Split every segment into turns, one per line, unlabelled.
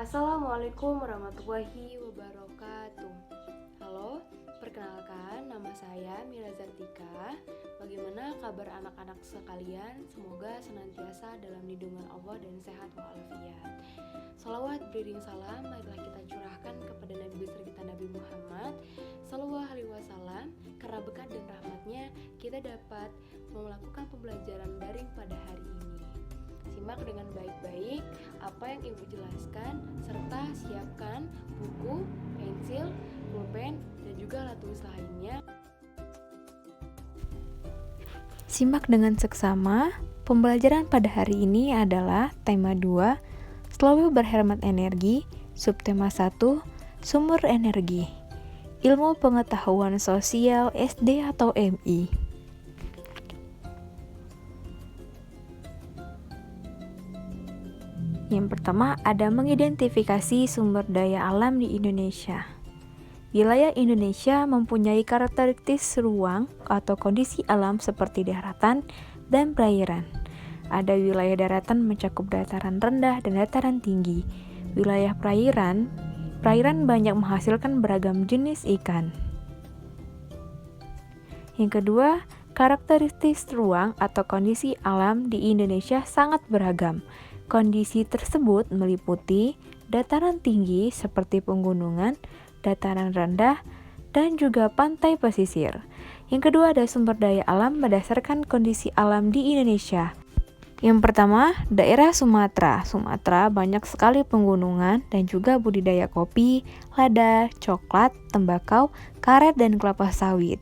Assalamualaikum warahmatullahi wabarakatuh. Halo, perkenalkan nama saya Mila Zartika. Bagaimana kabar anak-anak sekalian? Semoga senantiasa dalam lindungan Allah dan sehat walafiat. Salawat beriring salam marilah kita curahkan kepada Nabi besar kita Nabi Muhammad Sallallahu Alaihi Wasallam. Karena berkat dan rahmatnya kita dapat melakukan pembelajaran daring pada hari ini. Simak dengan baik-baik apa yang ibu jelaskan, serta siapkan buku, pensil, pulpen, dan juga alat tulis lainnya.
Simak dengan seksama. Pembelajaran pada hari ini adalah tema 2, selalu berhemat energi, subtema 1, sumber energi. Ilmu pengetahuan sosial SD atau MI. Yang pertama ada mengidentifikasi sumber daya alam di Indonesia. Wilayah Indonesia mempunyai karakteristik ruang atau kondisi alam seperti daratan dan perairan. Ada wilayah daratan mencakup dataran rendah dan dataran tinggi. Wilayah perairan banyak menghasilkan beragam jenis ikan. Yang kedua, karakteristik ruang atau kondisi alam di Indonesia sangat beragam. Kondisi tersebut meliputi dataran tinggi seperti pegunungan, dataran rendah, dan juga pantai pesisir. Yang kedua ada sumber daya alam berdasarkan kondisi alam di Indonesia. Yang pertama, daerah Sumatera. Sumatera banyak sekali pegunungan dan juga budidaya kopi, lada, coklat, tembakau, karet, dan kelapa sawit.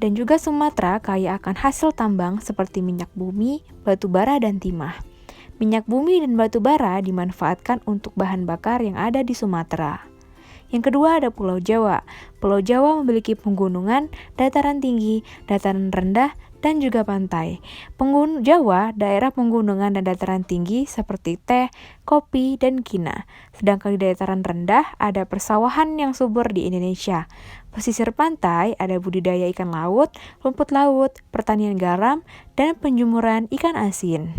Dan juga Sumatera kaya akan hasil tambang seperti minyak bumi, batu bara, dan timah. Minyak bumi dan batu bara dimanfaatkan untuk bahan bakar yang ada di Sumatera. Yang kedua ada Pulau Jawa. Pulau Jawa memiliki pegunungan, dataran tinggi, dataran rendah, dan juga pantai. Jawa, daerah pegunungan dan dataran tinggi seperti teh, kopi, dan kina. Sedangkan di dataran rendah ada persawahan yang subur di Indonesia. Pesisir pantai ada budidaya ikan laut, rumput laut, pertanian garam, dan penjumuran ikan asin.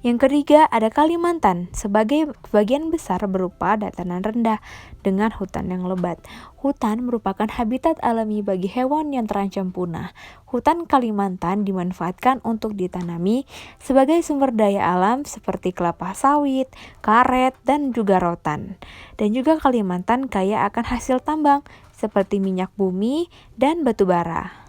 Yang ketiga ada Kalimantan, sebagian besar berupa dataran rendah dengan hutan yang lebat. Hutan merupakan habitat alami bagi hewan yang terancam punah. Hutan Kalimantan dimanfaatkan untuk ditanami sebagai sumber daya alam seperti kelapa sawit, karet, dan juga rotan. Dan juga Kalimantan kaya akan hasil tambang seperti minyak bumi dan batu bara.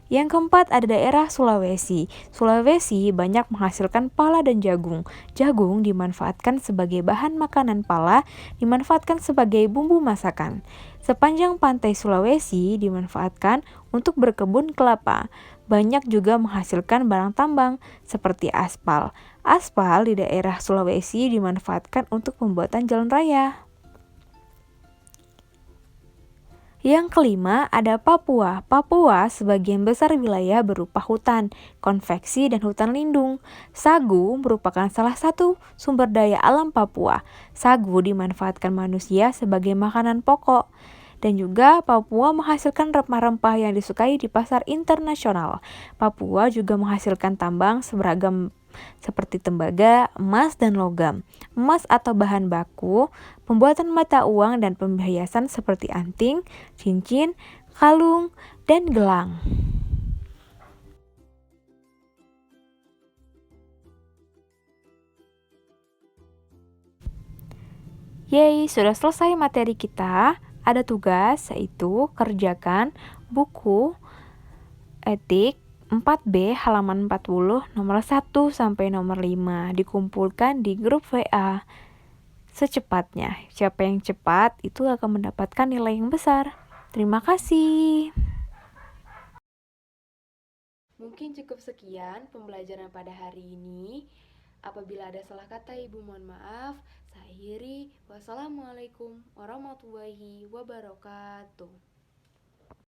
Yang keempat ada daerah Sulawesi. Sulawesi banyak menghasilkan pala dan jagung. Jagung dimanfaatkan sebagai bahan makanan, pala dimanfaatkan sebagai bumbu masakan. Sepanjang pantai Sulawesi dimanfaatkan untuk berkebun kelapa. Banyak juga menghasilkan barang tambang seperti aspal. Aspal di daerah Sulawesi dimanfaatkan untuk pembuatan jalan raya. Yang kelima ada Papua. Papua sebagian besar wilayah berupa hutan, konveksi, dan hutan lindung. Sagu merupakan salah satu sumber daya alam Papua. Sagu dimanfaatkan manusia sebagai makanan pokok. Dan juga Papua menghasilkan rempah-rempah yang disukai di pasar internasional. Papua juga menghasilkan tambang seberagam seperti tembaga, emas, dan logam. Emas atau bahan baku, pembuatan mata uang dan pembahasan seperti anting, cincin, kalung, dan gelang. Yeay, sudah selesai materi kita. Ada tugas yaitu kerjakan buku etik 4B halaman 40 nomor 1 sampai nomor 5 dikumpulkan di grup WA secepatnya. Siapa yang cepat itu akan mendapatkan nilai yang besar. Terima kasih.
Mungkin cukup sekian pembelajaran pada hari ini. Apabila ada salah kata ibu mohon maaf. Saya akhiri. Wassalamualaikum warahmatullahi wabarakatuh.